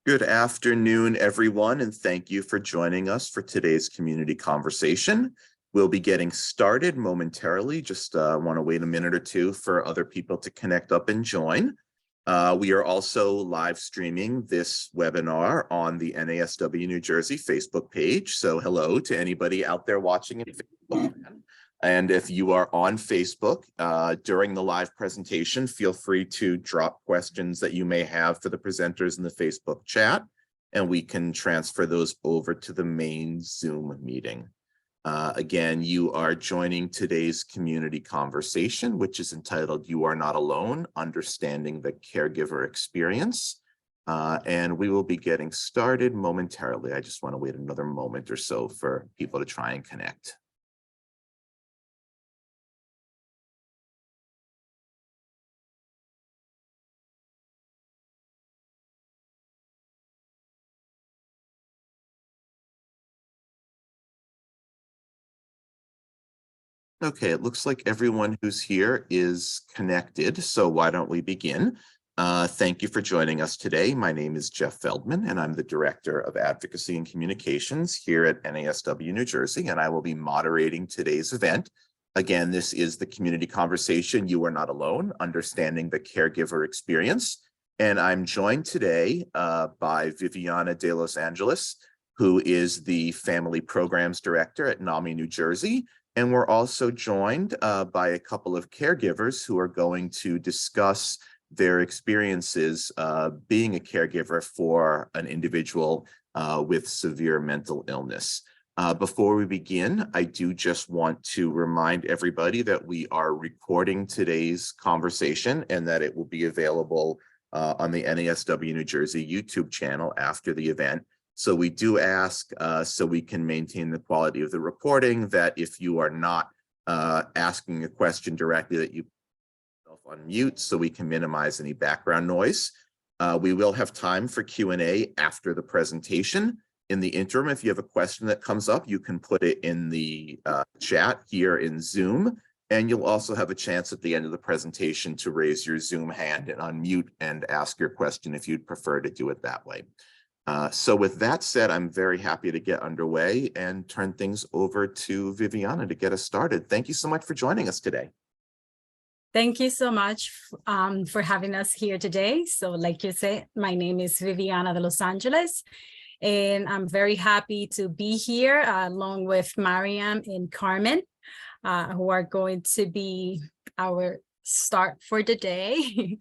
Good afternoon, everyone, and thank you for joining us for today's community conversation. We'll be getting started momentarily. Just want to wait a minute or two for other people to connect up and join. We are also live streaming this webinar on the NASW New Jersey Facebook page. So hello to anybody out there watching in Facebook. And if you are on Facebook during the live presentation, feel free to drop questions that you may have for the presenters in the Facebook chat, and we can transfer those over to the main Zoom meeting. Again, you are joining today's community conversation, which is entitled "You Are Not Alone: Understanding the Caregiver Experience." And we will be getting started momentarily. I just want to wait another moment or so for people to try and connect. Okay, it looks like everyone who's here is connected, so why don't we begin? Thank you for joining us today. My name is Jeff Feldman, and I'm the Director of Advocacy and Communications here at NASW New Jersey, and I will be moderating today's event. Again, this is the community conversation, "You Are Not Alone: Understanding the Caregiver Experience." And I'm joined today by Viviana de Los Angeles, who is the Family Programs Director at NAMI New Jersey. And we're also joined by a couple of caregivers who are going to discuss their experiences being a caregiver for an individual with severe mental illness. Before we begin, I do just want to remind everybody that we are recording today's conversation and that it will be available on the NASW New Jersey YouTube channel after the event. So we do ask, so we can maintain the quality of the recording, that if you are not asking a question directly, that you put yourself on mute so we can minimize any background noise. We will have time for Q&A after the presentation. In the interim, if you have a question that comes up, you can put it in the chat here in Zoom, and you'll also have a chance at the end of the presentation to raise your Zoom hand and unmute and ask your question if you'd prefer to do it that way. So with that said, I'm very happy to get underway and turn things over to Viviana to get us started. Thank you so much for joining us today. Thank you so much for having us here today. So like you said, my name is Viviana de Los Angeles, and I'm very happy to be here along with Mariam and Carmen, who are going to be our start for the day.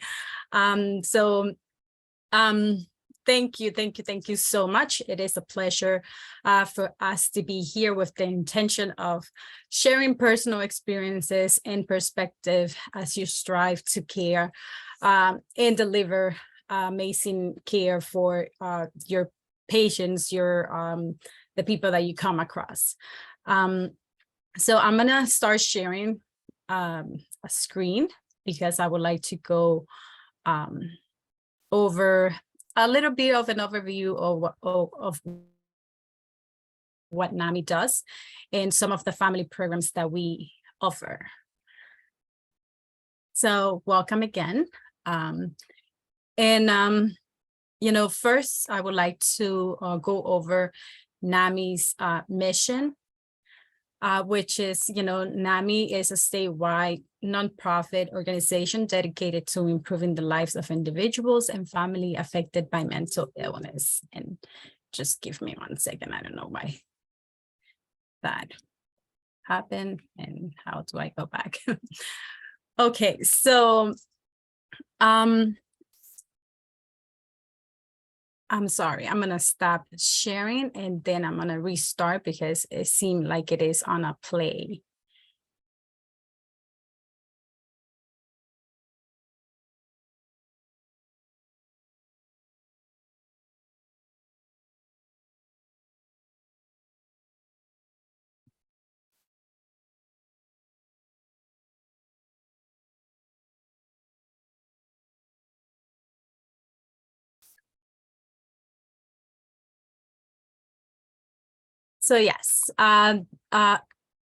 Thank you so much. It is a pleasure for us to be here with the intention of sharing personal experiences and perspective as you strive to care and deliver amazing care for your patients, the people that you come across. So I'm gonna start sharing a screen because I would like to go over a little bit of an overview of what NAMI does and some of the family programs that we offer. So welcome again. First I would like to go over NAMI's mission, which is, NAMI is a statewide nonprofit organization dedicated to improving the lives of individuals and family affected by mental illness. And just give me 1 second. I don't know why that happened and how do I go back? Okay, so I'm sorry, I'm gonna stop sharing and then I'm gonna restart because it seemed like it is on a play. So yes,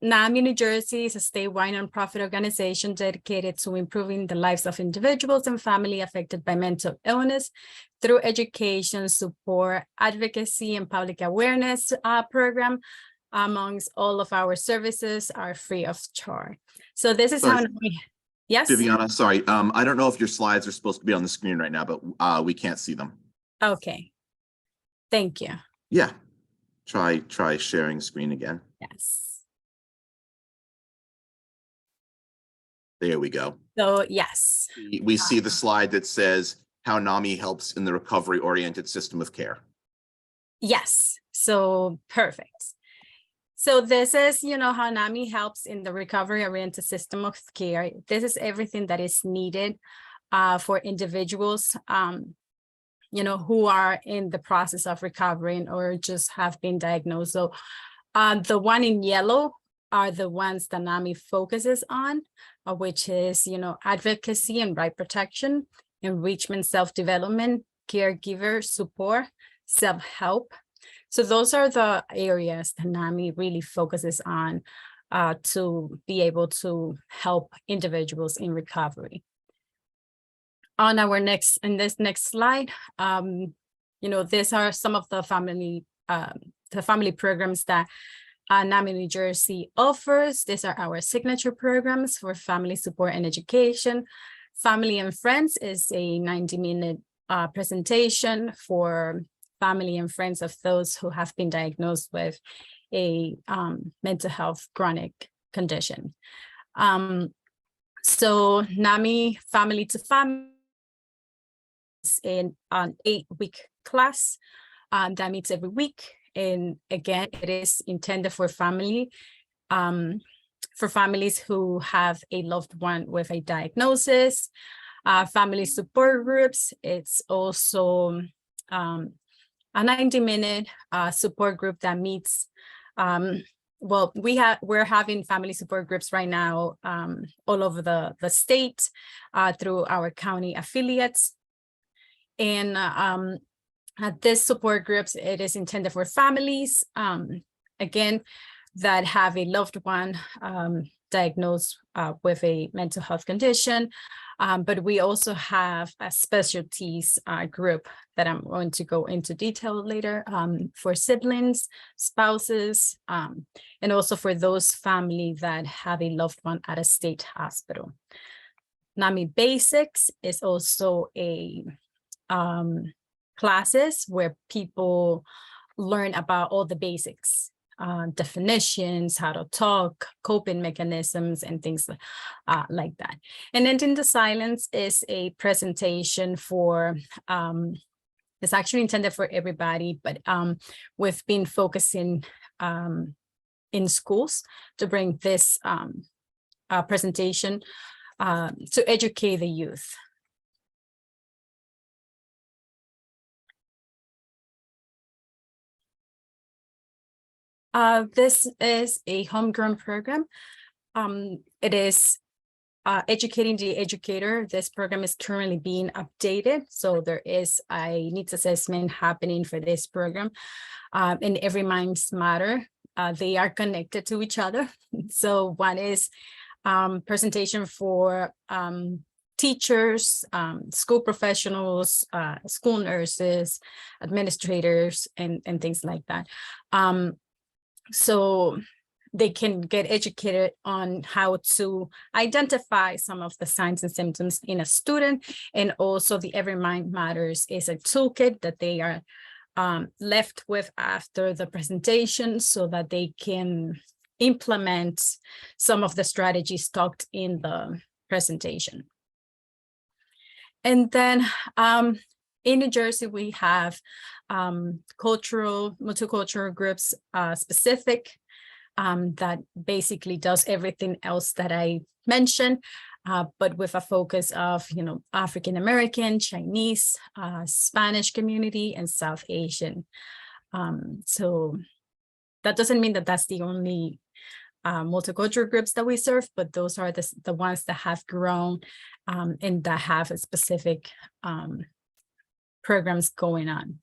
NAMI New Jersey is a statewide nonprofit organization dedicated to improving the lives of individuals and family affected by mental illness through education, support, advocacy, and public awareness program. Amongst all of our services are free of charge. So this is how yes. Viviana, sorry. I don't know if your slides are supposed to be on the screen right now, but we can't see them. Okay. Thank you. Yeah. Try sharing screen again. Yes. There we go. So yes. We see the slide that says how NAMI helps in the recovery-oriented system of care. Yes. So perfect. So this is, how NAMI helps in the recovery-oriented system of care. This is everything that is needed for individuals, who are in the process of recovering or just have been diagnosed. So the one in yellow are the ones that NAMI focuses on, which is, advocacy and right protection, enrichment, self-development, caregiver support, self-help. So those are the areas that NAMI really focuses on to be able to help individuals in recovery. On this next slide, these are some of the family programs that NAMI New Jersey offers. These are our signature programs for family support and education. Family and Friends is a 90-minute presentation for family and friends of those who have been diagnosed with a mental health chronic condition. So NAMI Family to Family is in an 8-week class that meets every week. And again, it is intended for families who have a loved one with a diagnosis, family support groups. It's also a 90-minute support group that meets. We're having family support groups right now all over the state through our county affiliates. And this support groups, it is intended for families, again, that have a loved one diagnosed with a mental health condition. But we also have a specialties group that I'm going to go into detail later for siblings, spouses, and also for those families that have a loved one at a state hospital. NAMI Basics is also a classes where people learn about all the basics, definitions, how to talk, coping mechanisms, and things like that. And Ending the Silence is a presentation for, it's actually intended for everybody, but we've been focusing in schools to bring this presentation to educate the youth. This is a homegrown program. It is Educating the Educator. This program is currently being updated. So there is a needs assessment happening for this program. And Every Minds Matter. They are connected to each other. So one is presentation for teachers, school professionals, school nurses, administrators, and things like that. So they can get educated on how to identify some of the signs and symptoms in a student. And also the Every Mind Matters is a toolkit that they are left with after the presentation so that they can implement some of the strategies talked in the presentation. And then in New Jersey, we have multicultural groups specific that basically does everything else that I mentioned, but with a focus of, African-American, Chinese, Spanish community, and South Asian. So that doesn't mean that that's the only multicultural groups that we serve, but those are the ones that have grown and that have a specific programs going on.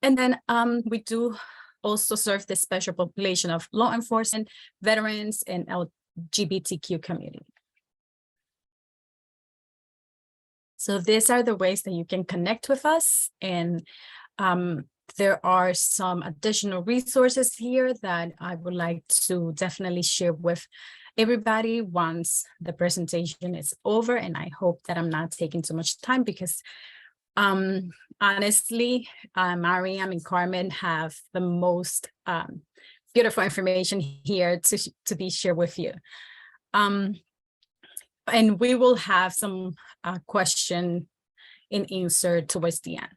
And then we do also serve the special population of law enforcement, veterans, and LGBTQ community. So these are the ways that you can connect with us. And there are some additional resources here that I would like to definitely share with everybody once the presentation is over. And I hope that I'm not taking too much time because honestly, Mariam and Carmen have the most beautiful information here to be shared with you. And we will have some question and answer towards the end.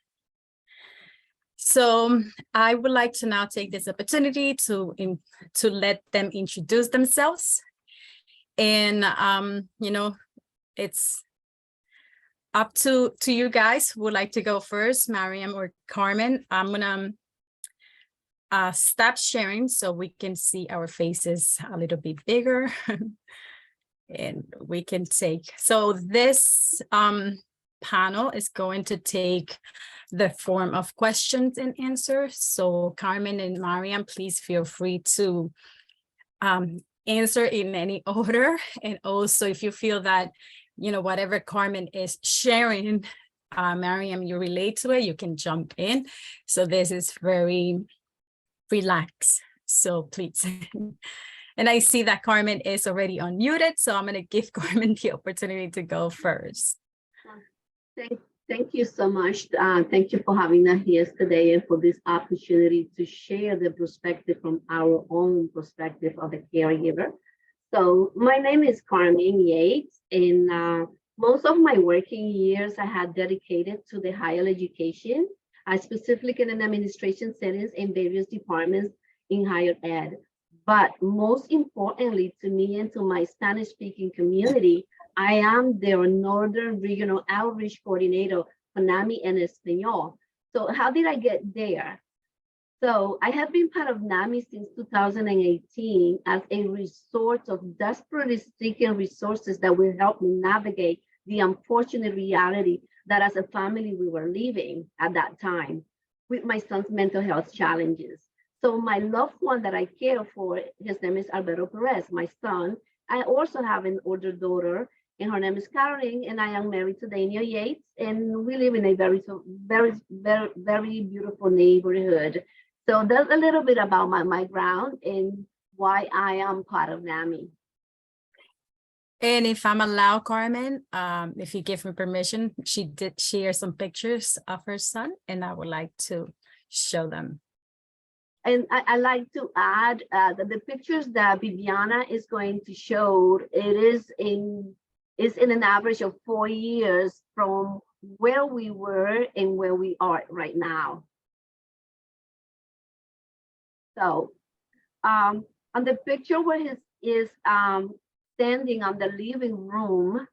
So I would like to now take this opportunity to let them introduce themselves. And, you know, it's up to you guys who would like to go first, Mariam or Carmen. I'm gonna stop sharing so we can see our faces a little bit bigger. And we can take, so this panel is going to take the form of questions and answers. So Carmen and Mariam, please feel free to answer in any order. And also if you feel that, you know, whatever Carmen is sharing, Mariam, you relate to it, you can jump in. So this is very relaxed. So please. And I see that Carmen is already unmuted, so I'm going to give Carmen the opportunity to go first. Thank you so much. Thank you for having us here today and for this opportunity to share the perspective from our own perspective of the caregiver. So my name is Carmen Yates, and most of my working years I had dedicated to the higher education, specifically in an administration settings in various departments in higher ed. But most importantly to me and to my Spanish-speaking community, I am their Northern Regional Outreach Coordinator for NAMI NJ. So how did I get there? So I have been part of NAMI since 2018 as a resource of desperately seeking resources that will help me navigate the unfortunate reality that as a family we were living at that time with my son's mental health challenges. So my loved one that I care for, his name is Alberto Perez, my son. I also have an older daughter, and her name is Caroline, and I am married to Daniel Yates, and we live in a very beautiful neighborhood. So that's a little bit about my background and why I am part of NAMI. And if I'm allowed, Carmen, if you give me permission, she did share some pictures of her son, and I would like to show them. And I like to add that the pictures that Viviana is going to show, it is in an average of 4 years from where we were and where we are right now. So on the picture where he is standing on the living room,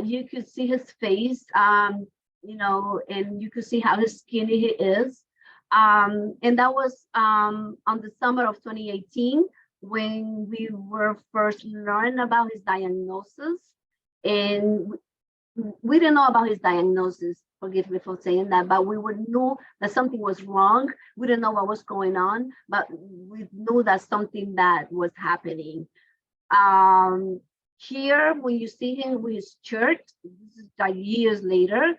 you could see his face, you know, and you could see how skinny he is. And that was on the summer of 2018 when we were first learned about his diagnosis. And we didn't know about his diagnosis, forgive me for saying that, but we would know that something was wrong. We didn't know what was going on, but we knew that something bad was happening. Here, when you see him with his shirt, this is like years later,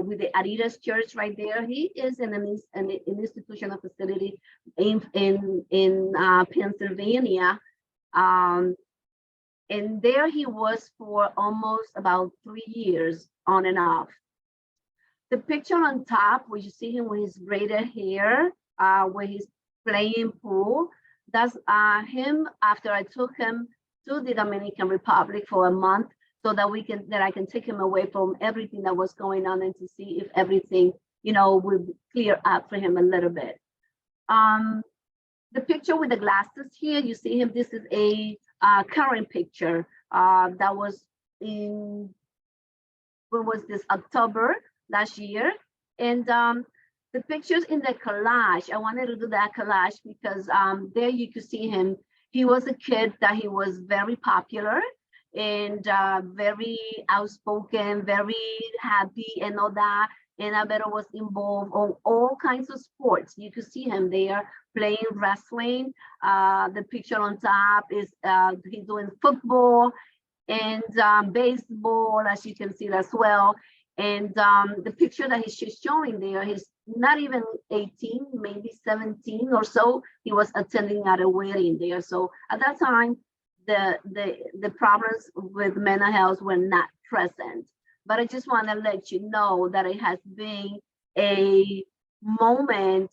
with the Adidas church right there. He is in an institutional facility in Pennsylvania. And there he was for almost about 3 years on and off. The picture on top where you see him with his braided hair, where he's playing pool, that's him after I took him to the Dominican Republic for a month so that I can take him away from everything that was going on and to see if everything, you know, would clear up for him a little bit. The picture with the glasses here, you see him, this is a current picture that was in, when was this, October last year. And the pictures in the collage, I wanted to do that collage because there you could see him. He was a kid that he was very popular and very outspoken, very happy and all that. and Alberto was involved on all kinds of sports. You could see him there playing wrestling. The picture on top is he's doing football and baseball, as you can see as well. And the picture that he's showing there, he's not even 18, maybe 17 or so. He was attending at a wedding there. So at that time, the problems with mental health were not present. But I just want to let you know that it has been a moment,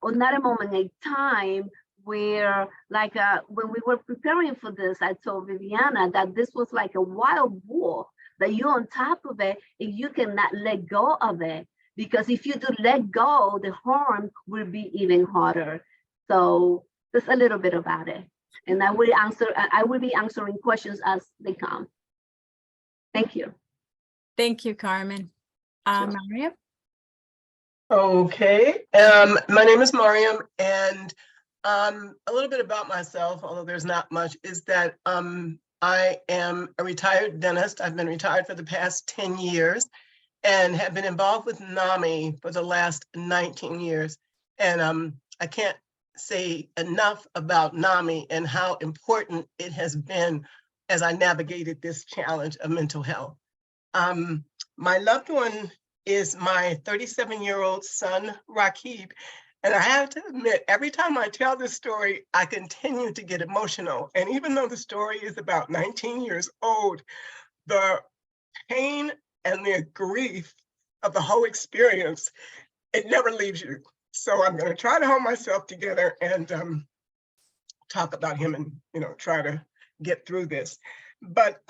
or not a moment, a time where, like, when we were preparing for this, I told Viviana that this was like a wild boar, that you're on top of it and you cannot let go of it. Because if you do let go, the harm will be even harder. So just a little bit about it. And I will be answering questions as they come. Thank you. Thank you, Carmen. Mariam? Okay, my name is Mariam, and a little bit about myself, although there's not much, is that I am a retired dentist. I've been retired for the past 10 years and have been involved with NAMI for the last 19 years. And I can't say enough about NAMI and how important it has been as I navigated this challenge of mental health. My loved one is my 37-year-old son, Rakib. And I have to admit, every time I tell this story, I continue to get emotional. And even though the story is about 19 years old, the pain and the grief of the whole experience, it never leaves you. So I'm going to try to hold myself together and talk about him and, try to get through this. But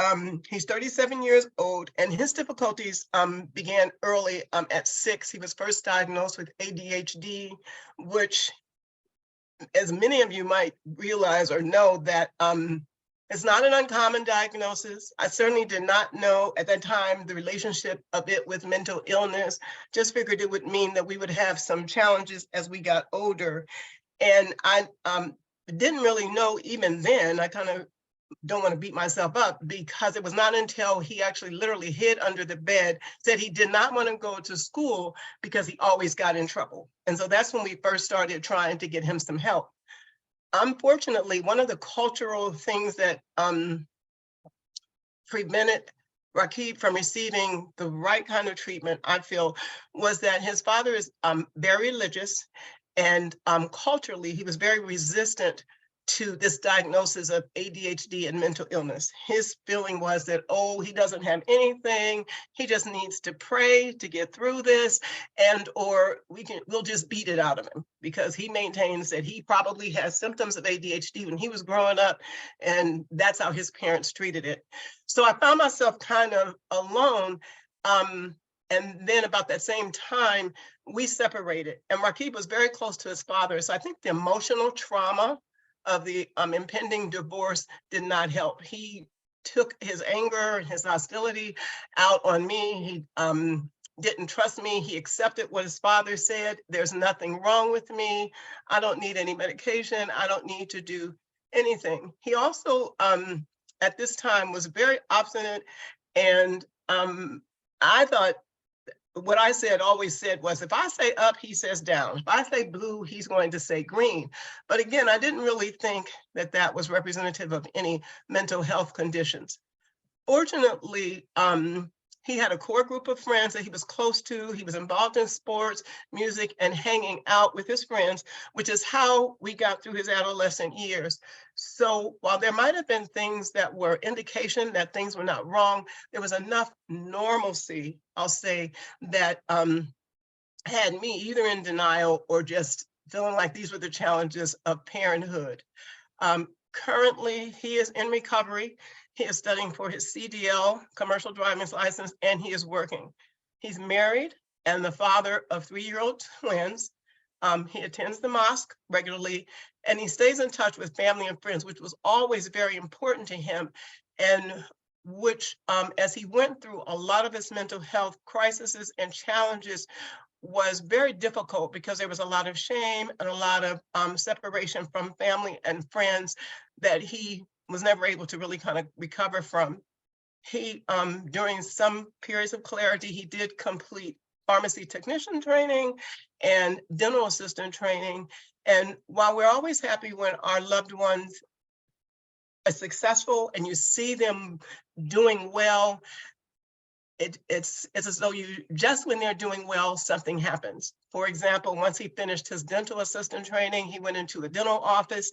he's 37 years old, and his difficulties began early. At 6, he was first diagnosed with ADHD, which, as many of you might realize or know, that it's not an uncommon diagnosis. I certainly did not know at that time the relationship of it with mental illness. Just figured it would mean that we would have some challenges as we got older. And I didn't really know even then. I kind of don't want to beat myself up, because it was not until he actually literally hid under the bed, said he did not want to go to school because he always got in trouble. And so that's when we first started trying to get him some help. Unfortunately, one of the cultural things that prevented Rakib from receiving the right kind of treatment, I feel, was that his father is very religious, and culturally, he was very resistant to this diagnosis of ADHD and mental illness. His feeling was that, oh, he doesn't have anything. He just needs to pray to get through this, or we'll just beat it out of him, because he maintains that he probably has symptoms of ADHD when he was growing up, and that's how his parents treated it. So I found myself kind of alone. And then about that same time, we separated, and Rakib was very close to his father. So I think the emotional trauma of the impending divorce did not help. He took his anger and his hostility out on me. He didn't trust me. He accepted what his father said. There's nothing wrong with me. I don't need any medication. I don't need to do anything. He also, at this time, was very obstinate. And I thought, what I always said was, if I say up, he says down. If I say blue, he's going to say green. But again, I didn't really think that that was representative of any mental health conditions. Fortunately, he had a core group of friends that he was close to. He was involved in sports, music, and hanging out with his friends, which is how we got through his adolescent years. So while there might have been things that were indication that things were not wrong, there was enough normalcy, I'll say, that had me either in denial or just feeling like these were the challenges of parenthood. Currently, he is in recovery. He is studying for his CDL, commercial driver's license, and he is working. He's married and the father of 3-year-old twins. He attends the mosque regularly, and he stays in touch with family and friends, which was always very important to him, and which, as he went through a lot of his mental health crises and challenges, was very difficult, because there was a lot of shame and a lot of separation from family and friends that he was never able to really kind of recover from. He, during some periods of clarity, he did complete pharmacy technician training and dental assistant training. And while we're always happy when our loved ones are successful and you see them doing well, it's as though just when they're doing well, something happens. For example, once he finished his dental assistant training, he went into a dental office,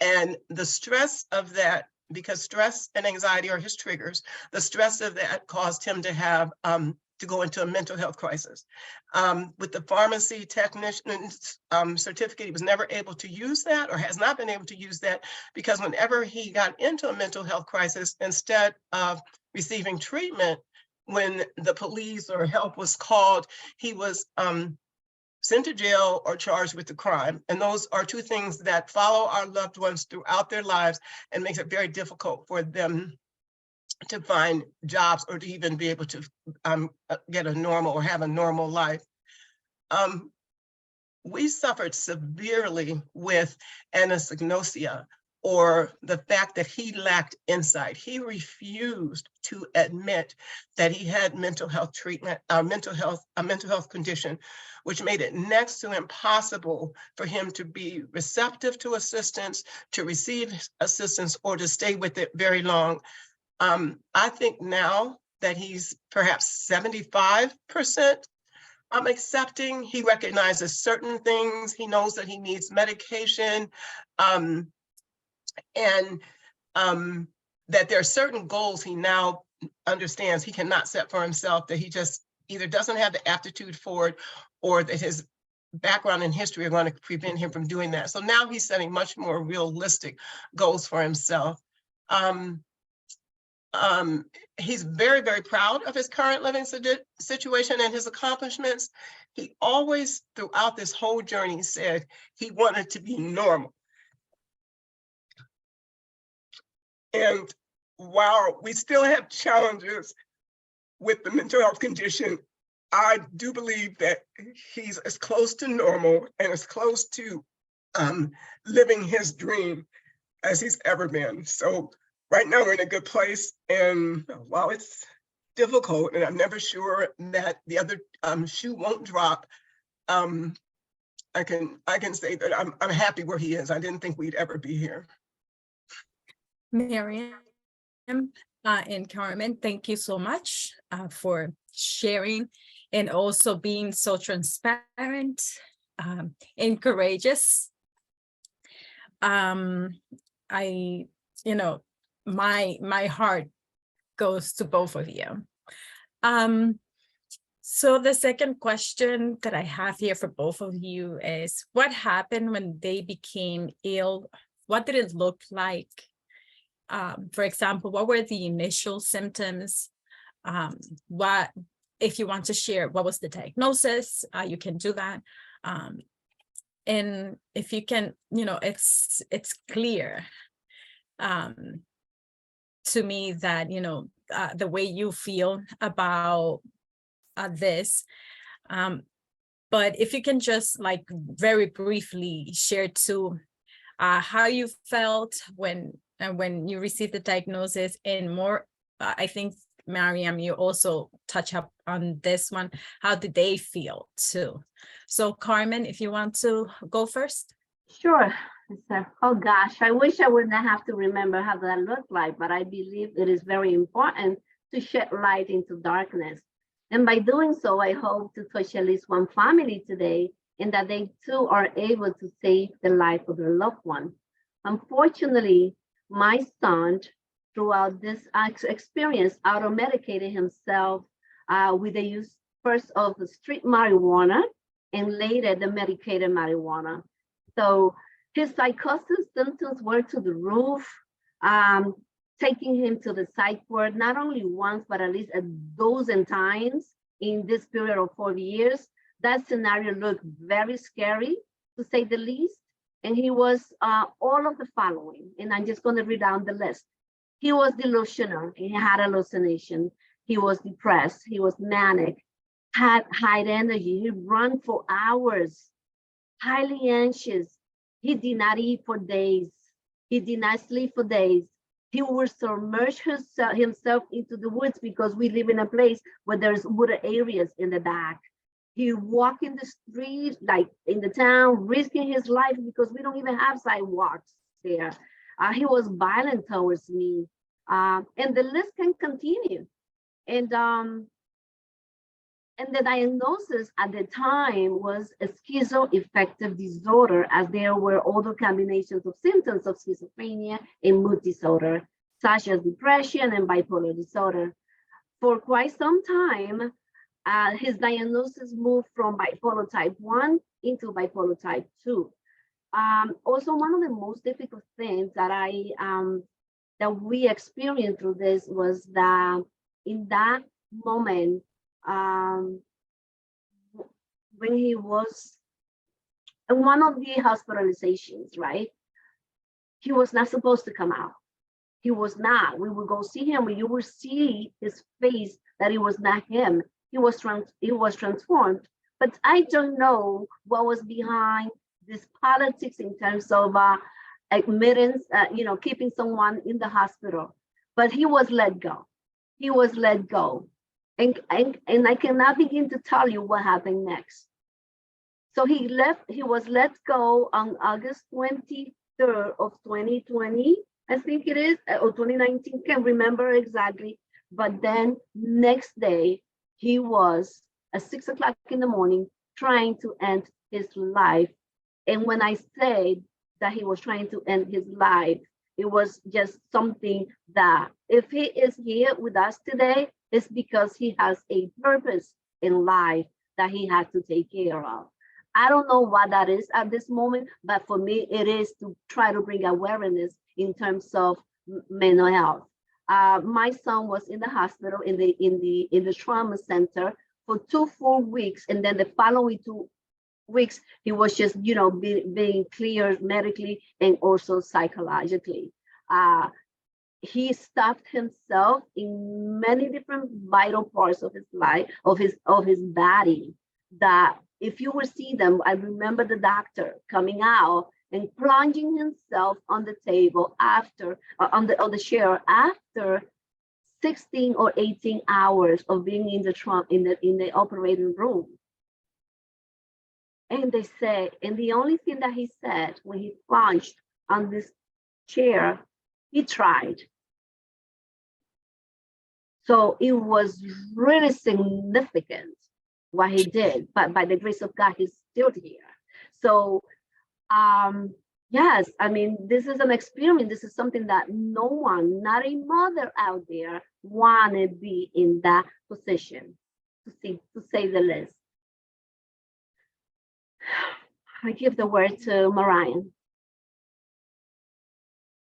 and the stress of that, because stress and anxiety are his triggers, the stress of that caused him to have to go into a mental health crisis. With the pharmacy technician's certificate, he was never able to use that, or has not been able to use that, because whenever he got into a mental health crisis, instead of receiving treatment, when the police or help was called, he was sent to jail or charged with the crime. And those are two things that follow our loved ones throughout their lives and makes it very difficult for them to find jobs or to even be able to get a normal or have a normal life. We suffered severely with anosognosia, or the fact that he lacked insight. He refused to admit that he had mental health treatment, a mental health condition, which made it next to impossible for him to be receptive to assistance, to receive assistance, or to stay with it very long. I think now that he's perhaps 75% accepting, he recognizes certain things. He knows that he needs medication, and that there are certain goals he now understands he cannot set for himself, that he just either doesn't have the aptitude for it, or that his background and history are going to prevent him from doing that. So now he's setting much more realistic goals for himself. He's very, very proud of his current living situation and his accomplishments. He always, throughout this whole journey, said he wanted to be normal. And while we still have challenges with the mental health condition, I do believe that he's as close to normal and as close to living his dream as he's ever been. So right now we're in a good place. And while it's difficult and I'm never sure that the other shoe won't drop, I can say that I'm happy where he is. I didn't think we'd ever be here. Miriam and Carmen, thank you so much for sharing and also being so transparent and courageous. My heart goes to both of you. So the second question that I have here for both of you is, what happened when they became ill? What did it look like? For example, what were the initial symptoms? What, if you want to share, what was the diagnosis? You can do that. And if you can, it's clear to me that, the way you feel about this. But if you can just very briefly share too, how you felt when you received the diagnosis, and more, I think, Miriam, you also touch up on this one. How did they feel too? So Carmen, if you want to go first. Sure. Oh gosh, I wish I wouldn't have to remember how that looked like, but I believe it is very important to shed light into darkness. And by doing so, I hope to touch at least one family today, and that they too are able to save the life of their loved one. Unfortunately, my son, throughout this experience, auto-medicated himself with the use first of the street marijuana and later the medicated marijuana. So his psychosis symptoms were to the roof, taking him to the psych ward not only once, but at least a dozen times in this period of 4 years. That scenario looked very scary, to say the least. And he was all of the following, and I'm just going to read down the list. He was delusional, he had hallucination, he was depressed, he was manic, had high energy, he ran for hours, highly anxious, he did not eat for days, he did not sleep for days. He would submerge himself into the woods, because we live in a place where there's wooded areas in the back. He walked in the street, like in the town, risking his life because we don't even have sidewalks there. He was violent towards me. And the list can continue. And the diagnosis at the time was a schizoaffective disorder, as there were other combinations of symptoms of schizophrenia and mood disorder, such as depression and bipolar disorder. For quite some time, his diagnosis moved from bipolar type 1 into bipolar type 2. Also, one of the most difficult things that we experienced through this was that in that moment, when he was in one of the hospitalizations, right? He was not supposed to come out. He was not. We would go see him, and you would see his face that it was not him. He was transformed. But I don't know what was behind this politics in terms of admittance, keeping someone in the hospital. But he was let go. He was let go. And I cannot begin to tell you what happened next. So he was let go on August 23rd of 2020, I think it is, or 2019, can't remember exactly. But then next day, he was at 6 o'clock in the morning trying to end his life. And when I say that he was trying to end his life, it was just something that if he is here with us today, it's because he has a purpose in life that he had to take care of. I don't know what that is at this moment, but for me, it is to try to bring awareness in terms of mental health. My son was in the hospital in the trauma center for 2 full weeks, and then the following 2 weeks he was just being cleared medically and also psychologically. He stopped himself in many different vital parts of his life, of his body, that if you will see them, I remember the doctor coming out and plunging himself on the table after on the chair after 16 or 18 hours of being in the operating room. And they said, and the only thing that he said when he plunged on this chair, he tried. So it was really significant what he did, but by the grace of God, he's still here. So yes, I mean, this is an experiment. This is something that no one, not a mother out there, want to be in that position, to say the least. I give the word to Marian.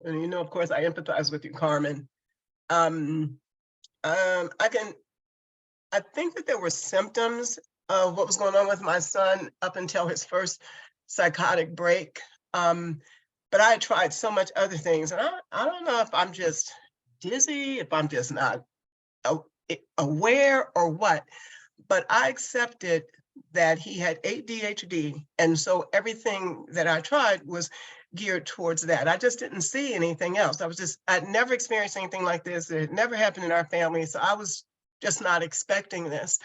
And of course, I empathize with you, Carmen. I think that there were symptoms of what was going on with my son up until his first psychotic break. But I tried so much other things, and I don't know if I'm just dizzy, if I'm just not aware or what, but I accepted that he had ADHD. And so everything that I tried was geared towards that. I just didn't see anything else. I'd never experienced anything like this. It had never happened in our family. So I was just not expecting this.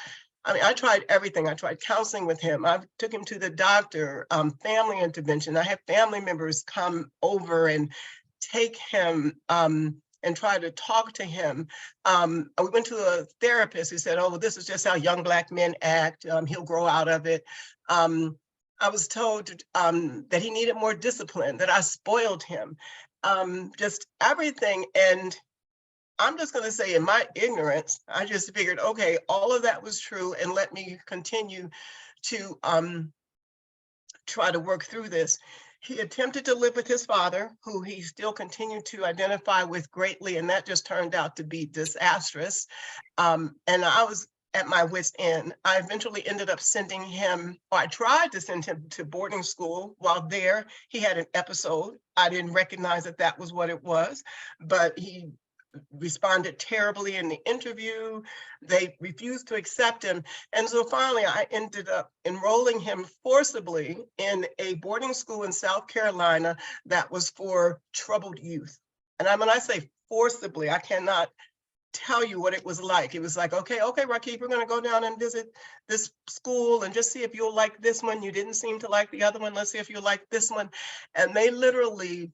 I mean, I tried everything. I tried counseling with him. I took him to the doctor, family intervention. I had family members come over and take him and try to talk to him. We went to a therapist who said, oh, well, this is just how young Black men act. He'll grow out of it. I was told that he needed more discipline, that I spoiled him, just everything. And I'm just going to say, in my ignorance, I just figured, okay, all of that was true, and let me continue to try to work through this. He attempted to live with his father, who he still continued to identify with greatly, and that just turned out to be disastrous. And I was at my wit's end. I eventually ended up sending him, or I tried to send him to boarding school. While there, he had an episode. I didn't recognize that that was what it was, but he responded terribly in the interview. They refused to accept him. And so finally, I ended up enrolling him forcibly in a boarding school in South Carolina that was for troubled youth. And when I say forcibly, I cannot tell you what it was like. It was like, okay, Rakib, we're going to go down and visit this school and just see if you'll like this one. You didn't seem to like the other one. Let's see if you like this one. And they literally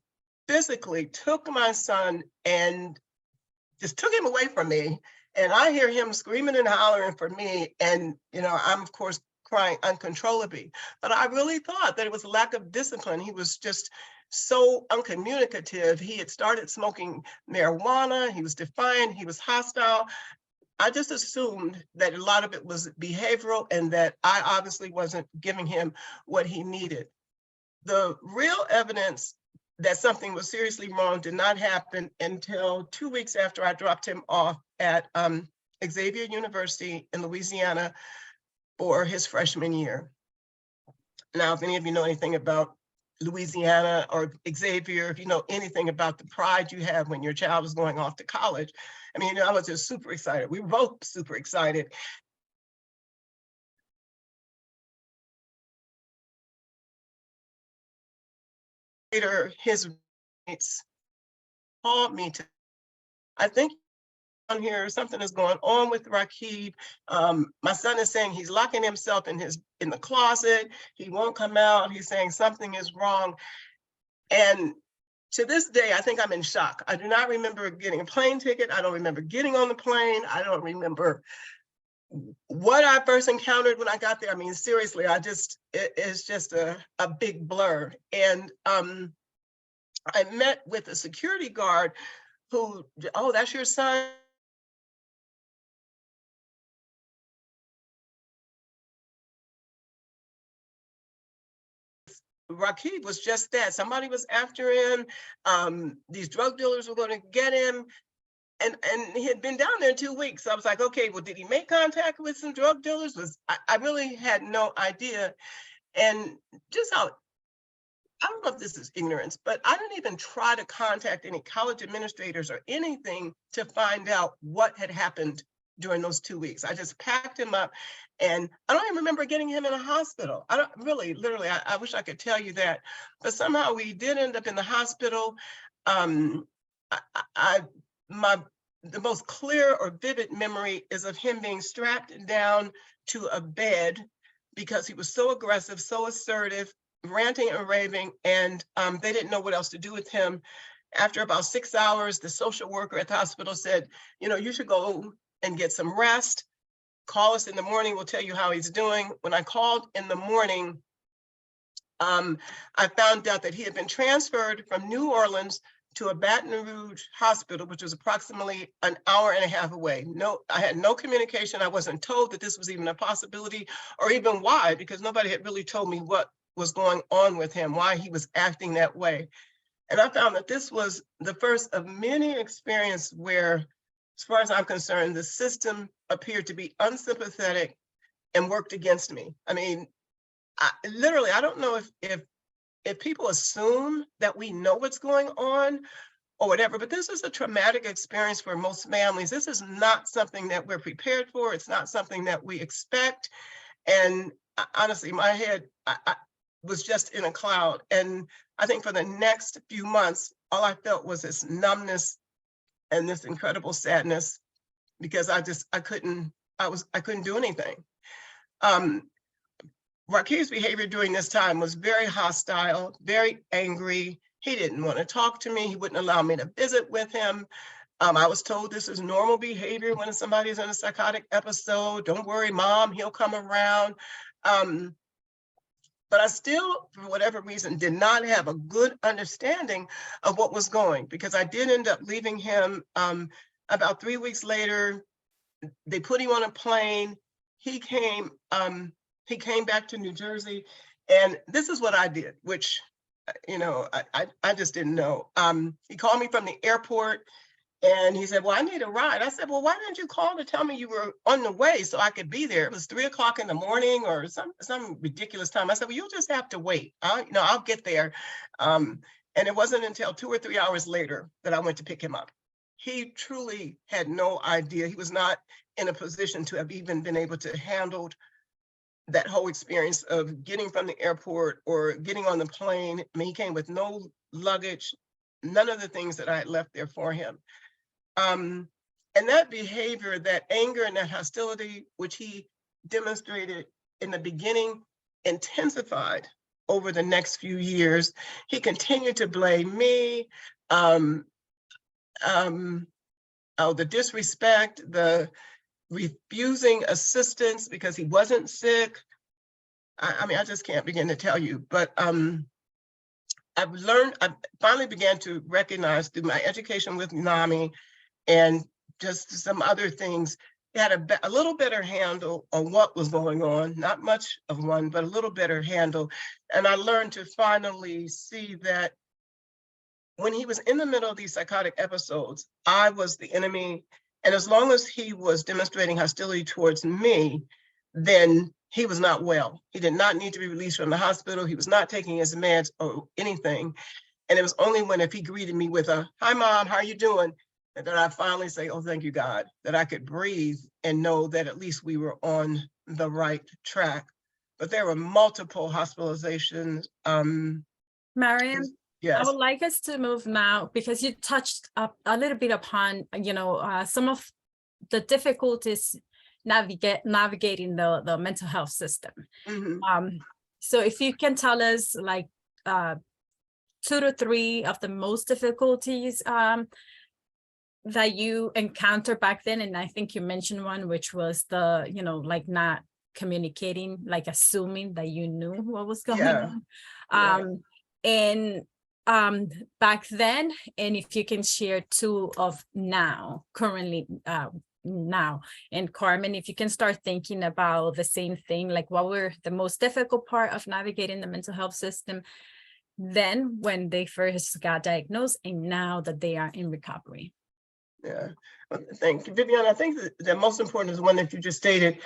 physically took my son and just took him away from me. And I hear him screaming and hollering for me. And, you know, I'm of course crying uncontrollably. But I really thought that it was a lack of discipline. He was just so uncommunicative. He had started smoking marijuana. He was defiant. He was hostile. I just assumed that a lot of it was behavioral and that I obviously wasn't giving him what he needed. The real evidence that something was seriously wrong did not happen until 2 weeks after I dropped him off at Xavier University in Louisiana for his freshman year. Now, if any of you know anything about Louisiana or Xavier, if you know anything about the pride you have when your child is going off to college, I mean, I was just super excited. We were both super excited. Later, his mates called me to, I think on here, something is going on with Rakib. My son is saying he's locking himself in the closet. He won't come out. He's saying something is wrong. And to this day, I think I'm in shock. I do not remember getting a plane ticket. I don't remember getting on the plane. I don't remember what I first encountered when I got there. I mean, seriously, it's just a big blur. And I met with a security guard who, oh, that's your son? Rakib was just that. Somebody was after him. These drug dealers were going to get him. And he had been down there 2 weeks. So I was like, okay, well, did he make contact with some drug dealers? I really had no idea. And just how, I don't know if this is ignorance, but I didn't even try to contact any college administrators or anything to find out what had happened during those 2 weeks. I just packed him up, and I don't even remember getting him in a hospital. I don't really, literally, I wish I could tell you that, but somehow we did end up in the hospital. The most clear or vivid memory is of him being strapped down to a bed because he was so aggressive, so assertive, ranting and raving, and they didn't know what else to do with him. After about 6 hours, the social worker at the hospital said, you know, you should go and get some rest. Call us in the morning, we'll tell you how he's doing. When I called in the morning, I found out that he had been transferred from New Orleans to a Baton Rouge hospital, which was approximately an hour and a half away. No, I had no communication. I wasn't told that this was even a possibility or even why, because nobody had really told me what was going on with him, why he was acting that way. And I found that this was the first of many experiences where, as far as I'm concerned, the system appeared to be unsympathetic and worked against me. I mean, literally, I don't know if people assume that we know what's going on or whatever, but this is a traumatic experience for most families. This is not something that we're prepared for. It's not something that we expect. And honestly, my head I was just in a cloud. And I think for the next few months, all I felt was this numbness and this incredible sadness because I couldn't do anything. Rakib's behavior during this time was very hostile, very angry. He didn't want to talk to me. He wouldn't allow me to visit with him. I was told this is normal behavior when somebody's in a psychotic episode. Don't worry, Mom, he'll come around. But I still, for whatever reason, did not have a good understanding of what was going, because I did end up leaving him about 3 weeks later. They put him on a plane. He came back to New Jersey, and this is what I did, which, you know, I just didn't know. He called me from the airport, and he said, well, I need a ride. I said, well, why didn't you call to tell me you were on the way so I could be there? It was 3 o'clock in the morning or some ridiculous time. I said, well, you'll just have to wait. I'll get there. And it wasn't until 2 or 3 hours later that I went to pick him up. He truly had no idea. He was not in a position to have even been able to handle that whole experience of getting from the airport or getting on the plane. I mean, he came with no luggage, none of the things that I had left there for him. And And that behavior, that anger and that hostility, which he demonstrated in the beginning, intensified over the next few years. He continued to blame me, the disrespect, the refusing assistance because he wasn't sick. I mean, I just can't begin to tell you, but I finally began to recognize through my education with NAMI and just some other things, he had a little better handle on what was going on, not much of one, but a little better handle. And I learned to finally see that when he was in the middle of these psychotic episodes, I was the enemy. And as long as he was demonstrating hostility towards me, then he was not well. He did not need to be released from the hospital. He was not taking his meds or anything. And it was only when if he greeted me with a, "Hi, Mom, how are you doing?" and that I finally say, "Oh, thank you, God," that I could breathe and know that at least we were on the right track. But there were multiple hospitalizations. Mariam, I Yes. would like us to move now because you touched up a little bit upon, some of the difficulties navigating the mental health system. Mhm. So if you can tell us like 2 to 3 of the most difficulties that you encountered back then, and I think you mentioned one, which was the, like not communicating, like assuming that you knew what was going on. And back then, and if you can share 2 of now, currently now. And Carmen, if you can start thinking about the same thing, like what were the most difficult part of navigating the mental health system then when they first got diagnosed and now that they are in recovery. Yeah, thank you, Vivian. I think the most important is the one that you just stated.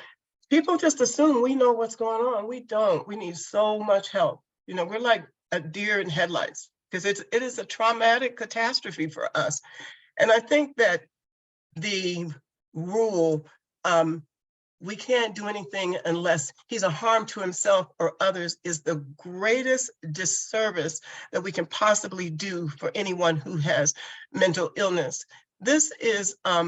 People just assume we know what's going on. We don't. We need so much help. We're like a deer in headlights because it is a traumatic catastrophe for us. And I think that the rule, we can't do anything unless he's a harm to himself or others, is the greatest disservice that we can possibly do for anyone who has mental illness. This is a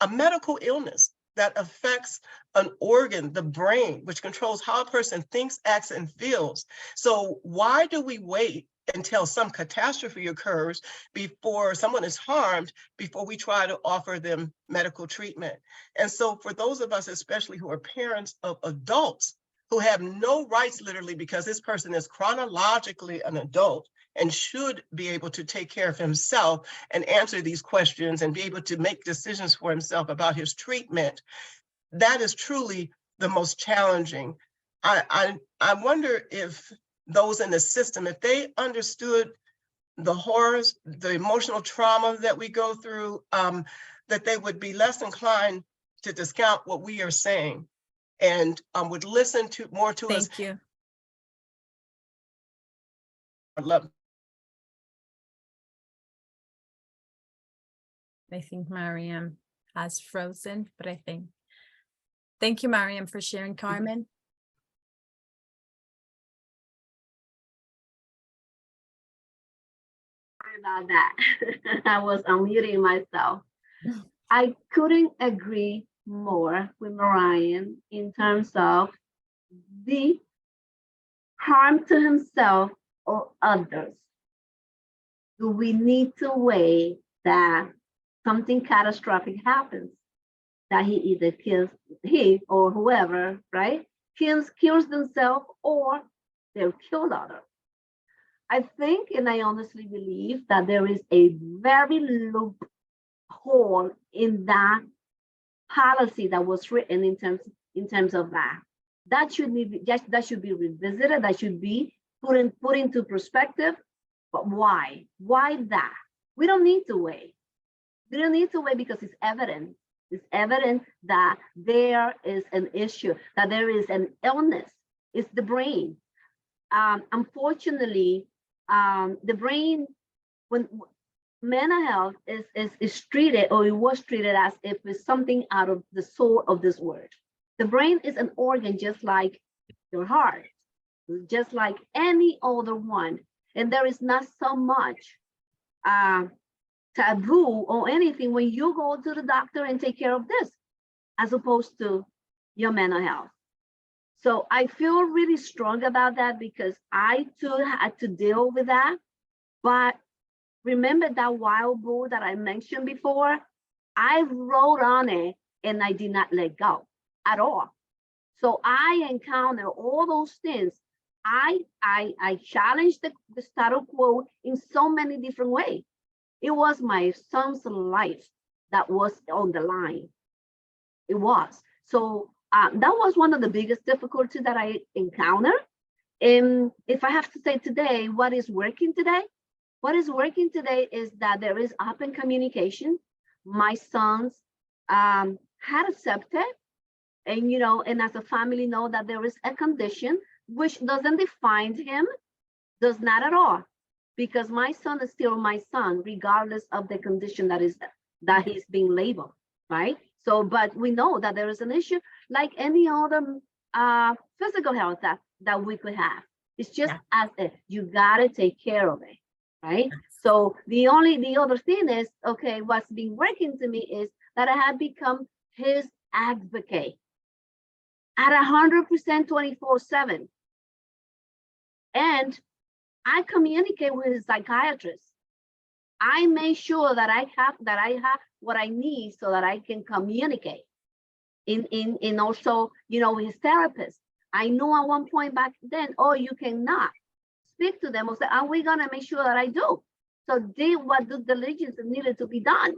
medical illness that affects an organ, the brain, which controls how a person thinks, acts, and feels. So why do we wait until some catastrophe occurs before someone is harmed, before we try to offer them medical treatment? And so for those of us, especially who are parents of adults who have no rights literally because this person is chronologically an adult and should be able to take care of himself and answer these questions and be able to make decisions for himself about his treatment, that is truly the most challenging. I wonder if those in the system, if they understood the horrors, the emotional trauma that we go through, that they would be less inclined to discount what we are saying and would listen to more to us. Thank you. I love. I think Mariam has frozen, but I think. Thank you, Mariam, for sharing, Carmen. Sorry about that. I was unmuting myself. I couldn't agree more with Mariam in terms of the harm to himself or others. Do we need to wait that something catastrophic happens, that he either kills, he or whoever, right, kills themselves or they'll kill others? I think, and I honestly believe that there is a very loophole in that policy that was written in terms of that. That should be revisited. That should be put into perspective. But why? Why that? We don't need to wait. We don't need to wait because it's evident. It's evident that there is an issue, that there is an illness. It's the brain. Unfortunately, the brain, when mental health is treated, or it was treated as if it's something out of the soul of this world. The brain is an organ just like your heart, just like any other one. And there is not so much taboo or anything when you go to the doctor and take care of this, as opposed to your mental health. So I feel really strong about that because I too had to deal with that. But remember that wild bull that I mentioned before? I wrote on it and I did not let go at all. So I encountered all those things. I challenged the status quo in so many different ways. It was my son's life that was on the line. It was. So that was one of the biggest difficulties that I encountered. And if I have to say today, what is working today? What is working today is that there is open communication. My sons had accepted, and and as a family know that there is a condition which doesn't define him, does not at all, because my son is still my son, regardless of the condition that he's being labeled, right? So, but we know that there is an issue like any other physical health that we could have. It's just as if you gotta take care of it, right? So the other thing is, okay, what's been working to me is that I have become his advocate at 100% 24/7. And I communicate with his psychiatrist. I make sure that I have what I need so that I can communicate. In also, his therapist. I know at one point back then, oh, you cannot speak to them. I said, are we gonna make sure that I do? So what due diligence needed to be done.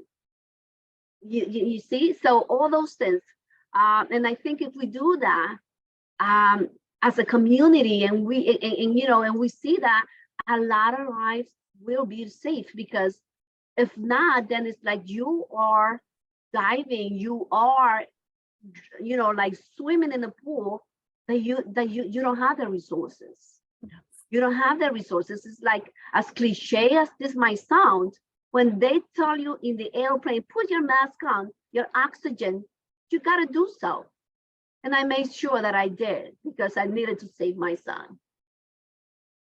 You see, so all those things. And I think if we do that as a community, and we see that, a lot of lives will be safe, because if not, then it's like you are diving, you are, like swimming in a pool that you don't have the resources. You don't have the resources. It's like, as cliche as this might sound, when they tell you in the airplane, put your mask on, your oxygen, you got to do so. And I made sure that I did, because I needed to save my son.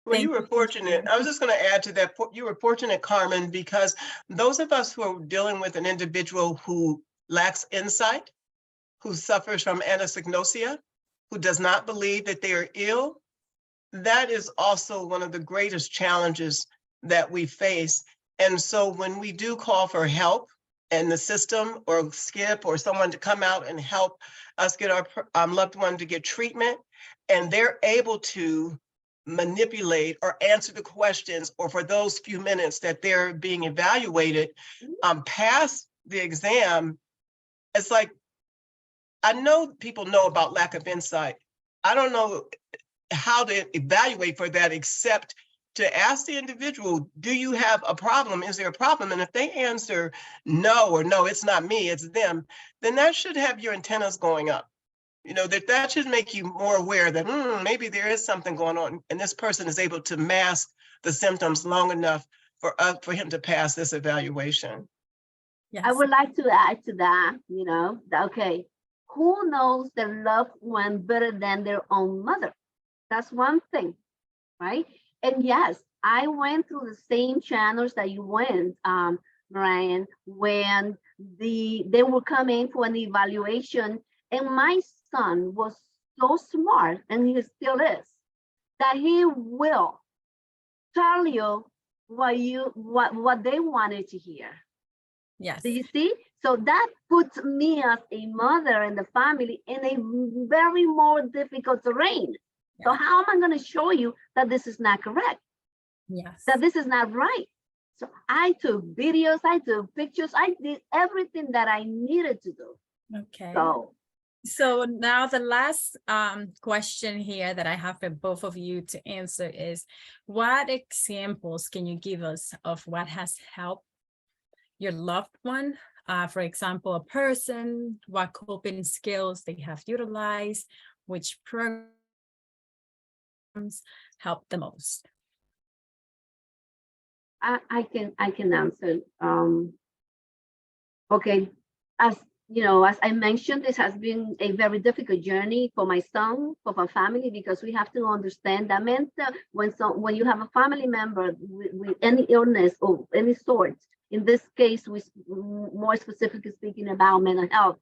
Well, you were fortunate. I was just going to add to that. You were fortunate, Carmen, because those of us who are dealing with an individual who lacks insight, who suffers from anosognosia, who does not believe that they are ill, that is also one of the greatest challenges that we face. And so when we do call for help and the system or SCIP or someone to come out and help us get our loved one to get treatment, and they're able to manipulate or answer the questions, or for those few minutes that they're being evaluated, pass the exam, it's like, I know people know about lack of insight. I don't know how to evaluate for that, except to ask the individual, do you have a problem? Is there a problem? And if they answer no, or no, it's not me, it's them, then that should have your antennas going up. That should make you more aware that maybe there is something going on, and this person is able to mask the symptoms long enough for him to pass this evaluation. Yes. I would like to add to that, okay, who knows their loved one better than their own mother? That's one thing, right? And yes, I went through the same channels that you went, Ryan, when they were coming for an evaluation, and my son was so smart, and he still is, that he will tell you what they wanted to hear. Yes. Do you see? So that puts me as a mother and the family in a very more difficult terrain. So how am I going to show you that this is not correct? Yes. That this is not right? So I took videos, I took pictures, I did everything that I needed to do. Okay. So now the last question here that I have for both of you to answer is, what examples can you give us of what has helped your loved one? For example, a person, what coping skills they have utilized, which programs help the most? I can answer. Okay, as I mentioned, this has been a very difficult journey for my son, for my family, because we have to understand that when you have a family member with any illness or any sort, in this case, we more specifically speaking about mental health,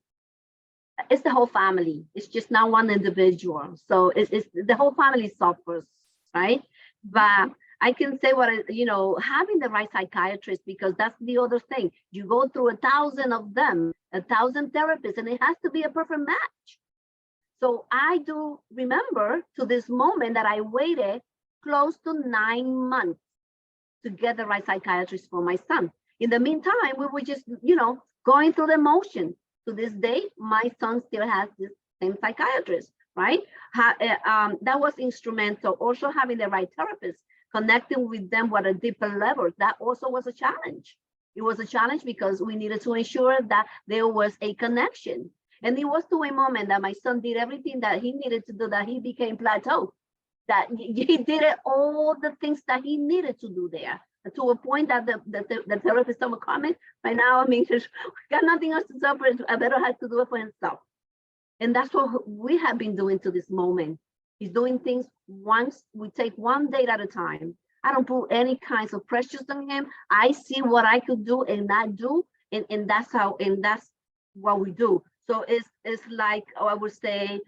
it's the whole family. It's just not one individual. So it's the whole family suffers, right? But I can say having the right psychiatrist, because that's the other thing. You go through 1,000 of them, 1,000 therapists, and it has to be a perfect match. So I do remember to this moment that I waited close to 9 months to get the right psychiatrist for my son. In the meantime, we were just, going through the motion. To this day, my son still has this same psychiatrist, right? That was instrumental. Also having the right therapist, connecting with them at a deeper level, that also was a challenge. It was a challenge because we needed to ensure that there was a connection. And it was to a moment that my son did everything that he needed to do, that he became plateaued, that he did all the things that he needed to do there, to a point that the therapist would comment, right now, I mean, he's got nothing else to suffer, I better have to do it for himself. And that's what we have been doing to this moment. He's doing things once, we take one day at a time. I don't put any kinds of pressures on him. I see what I could do and not do, and that's what we do. So it's like, I would say,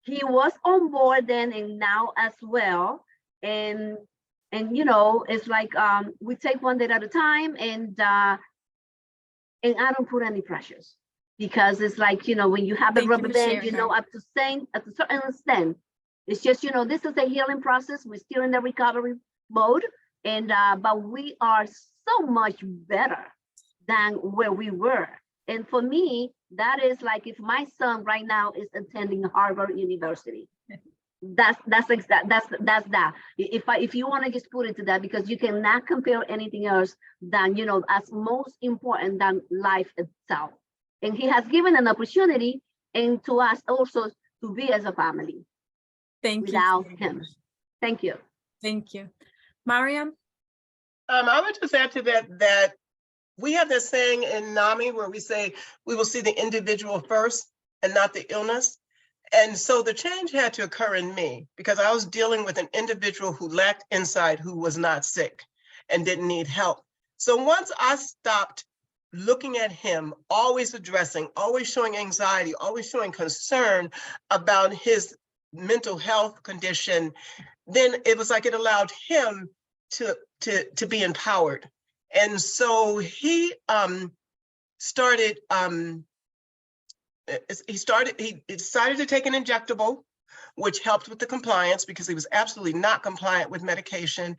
he was on board then and now as well. And it's like we take one day at a time, and I don't put any pressures, because it's like, when you have a rubber band, up to a certain extent, it's just, this is a healing process. We're still in the recovery mode, and but we are so much better than where we were. And for me, that is like, if my son right now is attending Harvard University, that's that. If you want to just put it to that, because you cannot compare anything else than, as most important than life itself. And he has given an opportunity, and to us also, to be as a family. Thank you. Without him. Thank you. Thank you. Mariam? I would just add to that we have this saying in NAMI where we say we will see the individual first and not the illness. And so the change had to occur in me, because I was dealing with an individual who lacked insight, who was not sick and didn't need help. So once I stopped looking at him, always addressing, always showing anxiety, always showing concern about his mental health condition, then it was like it allowed him to be empowered. And so he decided to take an injectable, which helped with the compliance, because he was absolutely not compliant with medication.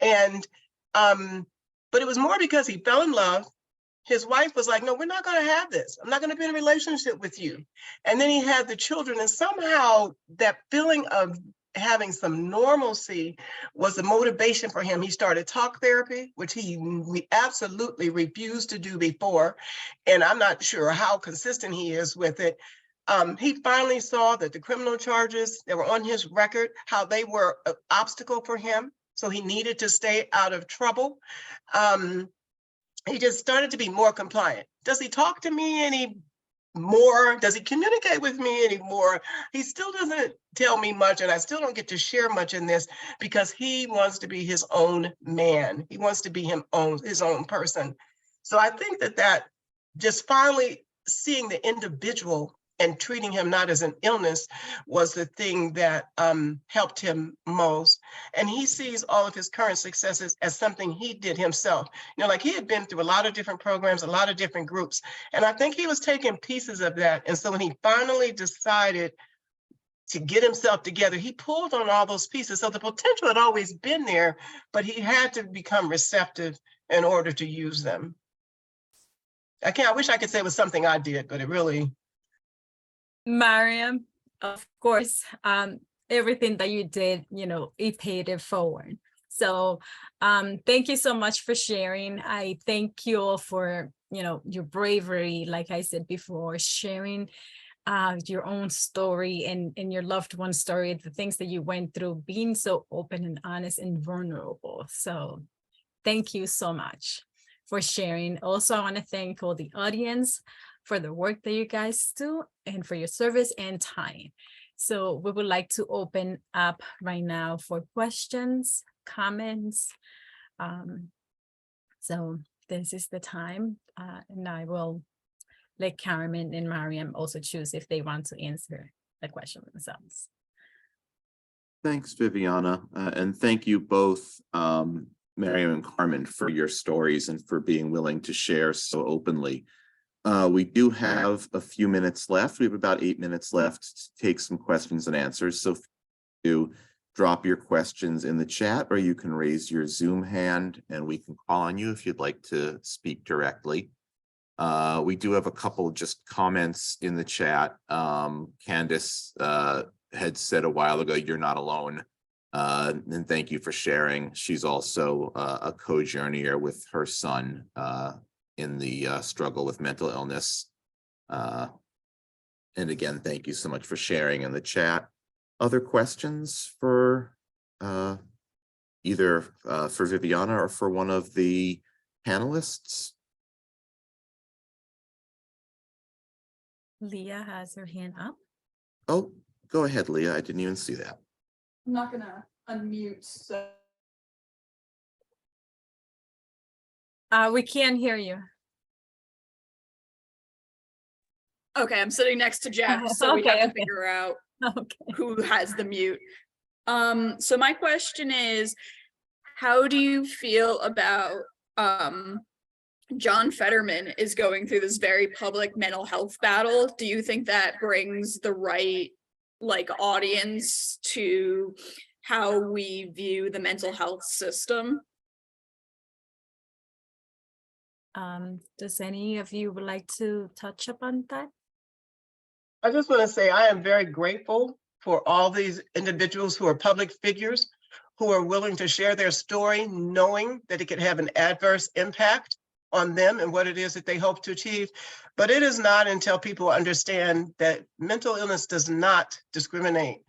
And but it was more because he fell in love. His wife was like, no, we're not going to have this. I'm not going to be in a relationship with you. And then he had the children, and somehow that feeling of having some normalcy was the motivation for him. He started talk therapy, which we absolutely refused to do before. And I'm not sure how consistent he is with it. He finally saw that the criminal charges that were on his record, how they were an obstacle for him. So he needed to stay out of trouble. He just started to be more compliant. Does he talk to me anymore? Does he communicate with me anymore? He still doesn't tell me much, and I still don't get to share much in this, because he wants to be his own man. He wants to be his own person. So I think that just finally seeing the individual and treating him not as an illness was the thing that helped him most. And he sees all of his current successes as something he did himself. Like he had been through a lot of different programs, a lot of different groups. And I think he was taking pieces of that. And so when he finally decided to get himself together, he pulled on all those pieces. So the potential had always been there, but he had to become receptive in order to use them. I wish I could say it was something I did, but it really... Mariam, of course, everything that you did, it paid it forward. So thank you so much for sharing. I thank you all for, your bravery, like I said before, sharing your own story and your loved one's story, the things that you went through, being so open and honest and vulnerable. So thank you so much for sharing. Also, I want to thank all the audience for the work that you guys do and for your service and time. So we would like to open up right now for questions, comments, So this is the time, and I will let Carmen and Mariam also choose if they want to answer the question themselves. Thanks, Viviana, and thank you both, Mariam and Carmen, for your stories and for being willing to share so openly. We do have a few minutes left. We have about 8 minutes left to take some questions and answers. So to drop your questions in the chat, or you can raise your Zoom hand and we can call on you if you'd like to speak directly. We do have a couple just comments in the chat. Candace had said a while ago, you're not alone. And thank you for sharing. She's also a co-journeyer with her son in the struggle with mental illness. And again, thank you so much for sharing in the chat. Other questions for either for Viviana or for one of the panelists? Leah has her hand up. Oh, go ahead, Leah. I didn't even see that. I'm not gonna unmute, so. We can't hear you. Okay, I'm sitting next to Jeff, so we have to Okay. figure out Okay. who has the mute. So my question is, how do you feel about John Fetterman is going through this very public mental health battle? Do you think that brings the right audience to how we view the mental health system? Does any of you would like to touch upon that? I just want to say I am very grateful for all these individuals who are public figures who are willing to share their story, knowing that it could have an adverse impact on them and what it is that they hope to achieve. But it is not until people understand that mental illness does not discriminate.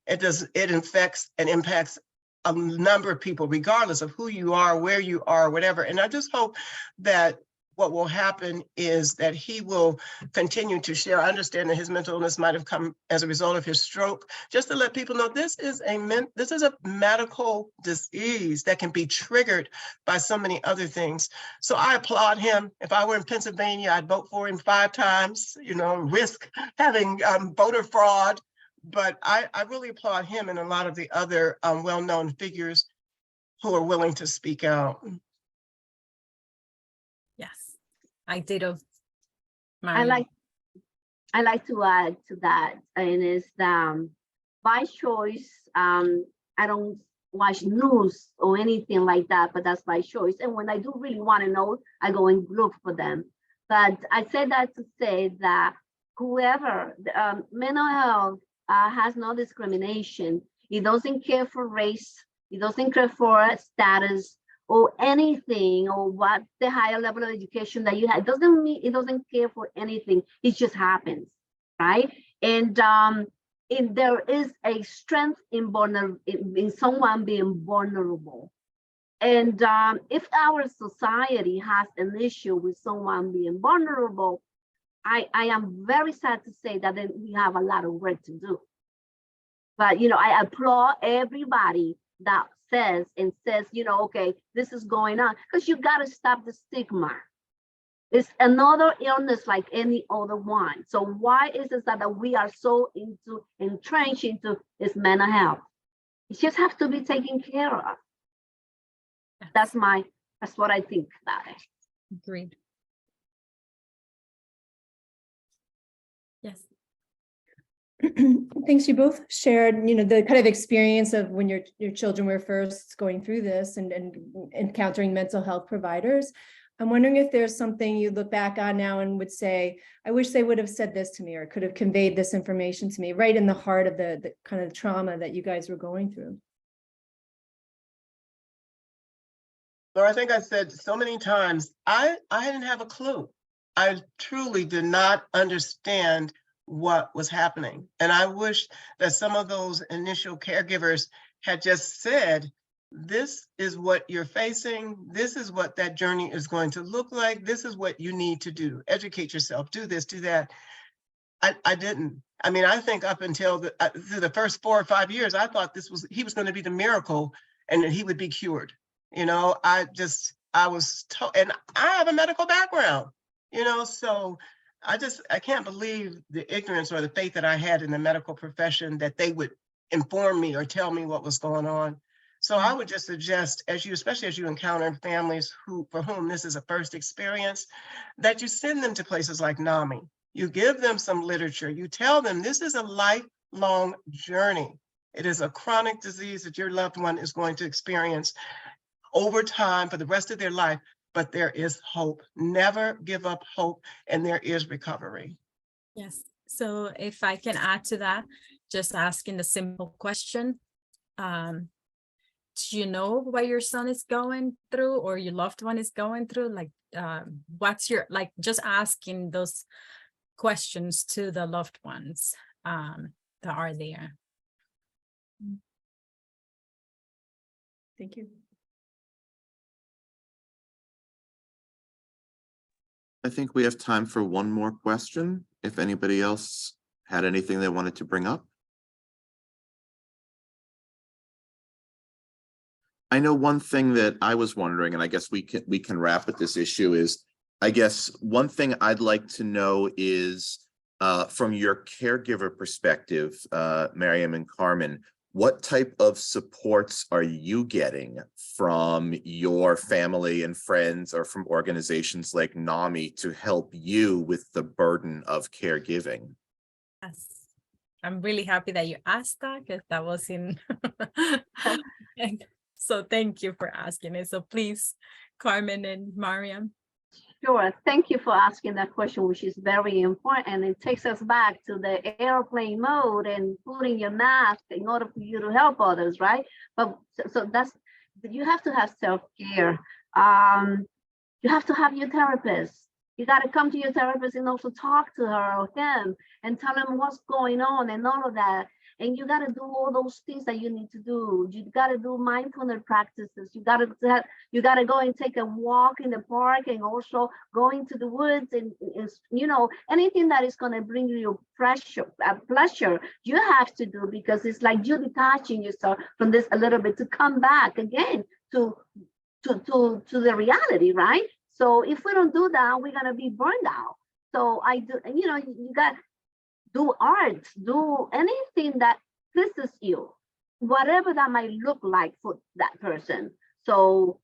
It infects and impacts a number of people, regardless of who you are, where you are, whatever. And I just hope that what will happen is that he will continue to share. I understand that his mental illness might have come as a result of his stroke, just to let people know this is a medical disease that can be triggered by so many other things. So I applaud him. If I were in Pennsylvania, I'd vote for him 5 times, risk having voter fraud. But I really applaud him and a lot of the other well-known figures who are willing to speak out. Yes, I did. I like to add to that, and it's by choice. I don't watch news or anything like that, but that's by choice. And when I do really want to know, I go and look for them. But I say that to say that whoever mental health has no discrimination. It doesn't care for race. It doesn't care for status or anything, or what the higher level of education that you have. It doesn't care for anything. It just happens, right? And there is a strength in someone being vulnerable. And if our society has an issue with someone being vulnerable, I am very sad to say that we have a lot of work to do. But, I applaud everybody that says, okay, this is going on, because you got to stop the stigma. It's another illness like any other one. So why is it that we are so entrenched into this mental health? It just has to be taken care of. That's what I think about it. Agreed. Yes. Thanks. You both shared, the kind of experience of when your children were first going through this and encountering mental health providers. I'm wondering if there's something you look back on now and would say, I wish they would have said this to me, or could have conveyed this information to me right in the heart of the kind of trauma that you guys were going through. So I think I said so many times, I didn't have a clue. I truly did not understand what was happening. And I wish that some of those initial caregivers had just said, this is what you're facing. This is what that journey is going to look like. This is what you need to do. Educate yourself, do this, do that. I didn't. I mean, I think up until the first 4 or 5 years, I thought he was going to be the miracle and that he would be cured. I was told, and I have a medical background, so I can't believe the ignorance or the faith that I had in the medical profession that they would inform me or tell me what was going on. So I would just suggest, especially as you encounter families for whom this is a first experience, that you send them to places like NAMI. You give them some literature. You tell them this is a lifelong journey. It is a chronic disease that your loved one is going to experience over time for the rest of their life, but there is hope. Never give up hope, and there is recovery. Yes. So if I can add to that, just asking the simple question, do you know what your son is going through or your loved one is going through? Like, just asking those questions to the loved ones that are there. Thank you. I think we have time for one more question. If anybody else had anything they wanted to bring up. I know one thing that I was wondering, and I guess we can wrap at this issue is, I guess one thing I'd like to know is from your caregiver perspective, Miriam and Carmen, what type of supports are you getting from your family and friends or from organizations like NAMI to help you with the burden of caregiving? Yes. I'm really happy that you asked that because that was in. So thank you for asking it. So please, Carmen and Mariam. Sure. Thank you for asking that question, which is very important. And it takes us back to the airplane mode and putting your mask in order for you to help others, right? But you have to have self-care. You have to have your therapist. You got to come to your therapist and also talk to her or him and tell them what's going on and all of that. And you got to do all those things that you need to do. You got to do mindfulness practices. You got to go and take a walk in the park and also go into the woods and anything that is going to bring you pleasure, you have to do, because it's like you're detaching yourself from this a little bit to come back again to the reality, right? So if we don't do that, we're going to be burned out. So you got do art, do anything that pleases you, whatever that might look like for that person. So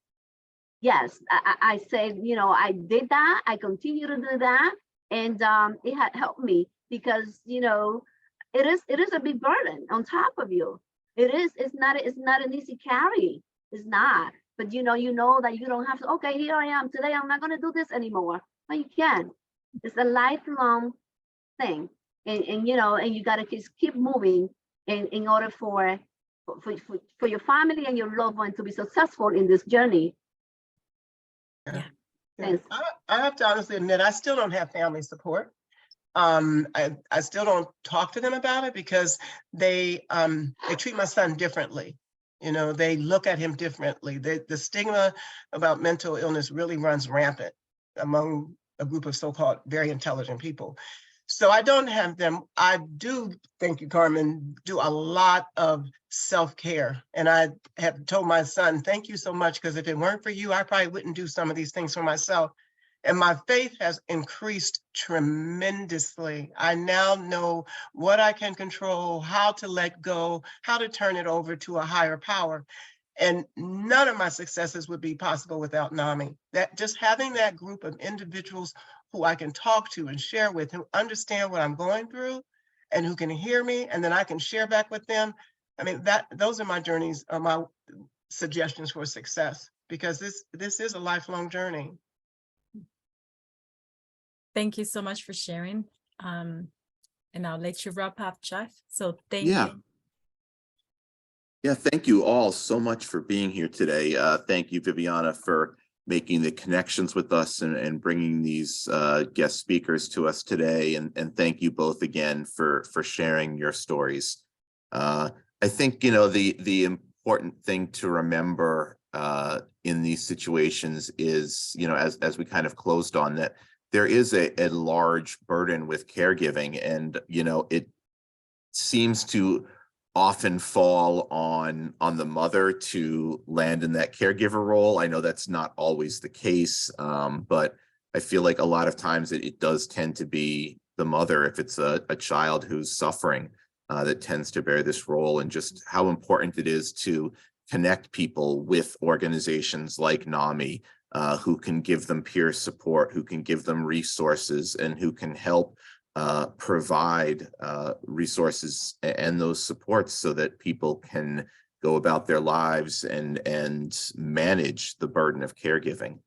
yes, I said, I did that, I continue to do that, and it had helped me because it is a big burden on top of you. It's not an easy carry. It's not. But you know that you don't have to, okay, here I am today, I'm not going to do this anymore. But you can. It's a lifelong thing. And you got to just keep moving in order for your family and your loved one to be successful in this journey. Yeah. I have to honestly admit, I still don't have family support. I still don't talk to them about it because they treat my son differently. They look at him differently. The stigma about mental illness really runs rampant among a group of so-called very intelligent people. So I don't have them. I do, thank you, Carmen, do a lot of self-care. And I have told my son, thank you so much, because if it weren't for you, I probably wouldn't do some of these things for myself. And my faith has increased tremendously. I now know what I can control, how to let go, how to turn it over to a higher power. And none of my successes would be possible without NAMI. That just having that group of individuals who I can talk to and share with, who understand what I'm going through and who can hear me, and then I can share back with them. I mean, those are my journeys, or my suggestions for success, because this is a lifelong journey. Thank you so much for sharing. And I'll let you wrap up, Jeff. So thank you. Yeah, thank you all so much for being here today. Thank you, Viviana, for making the connections with us and bringing these guest speakers to us today. And thank you both again for sharing your stories. I think, the important thing to remember in these situations is, as we kind of closed on, that there is a large burden with caregiving, and, it seems to often fall on the mother to land in that caregiver role. I know that's not always the case, but I feel like a lot of times it does tend to be the mother, if it's a child who's suffering, that tends to bear this role, and just how important it is to connect people with organizations like NAMI, who can give them peer support, who can give them resources, and who can help provide resources and those supports so that people can go about their lives and manage the burden of caregiving.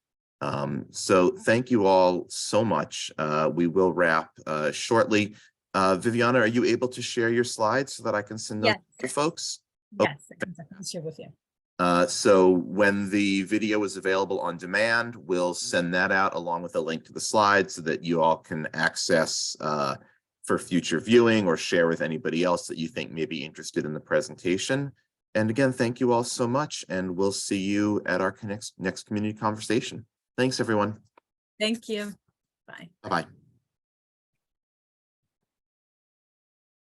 So thank you all so much. We will wrap shortly. Viviana, are you able to share your slides so that I can send those to folks? Yes, I can share with you. So when the video is available on demand, we'll send that out along with a link to the slides so that you all can access for future viewing or share with anybody else that you think may be interested in the presentation. And again, thank you all so much, and we'll see you at our next community conversation. Thanks, everyone. Thank you. Bye. Bye-bye.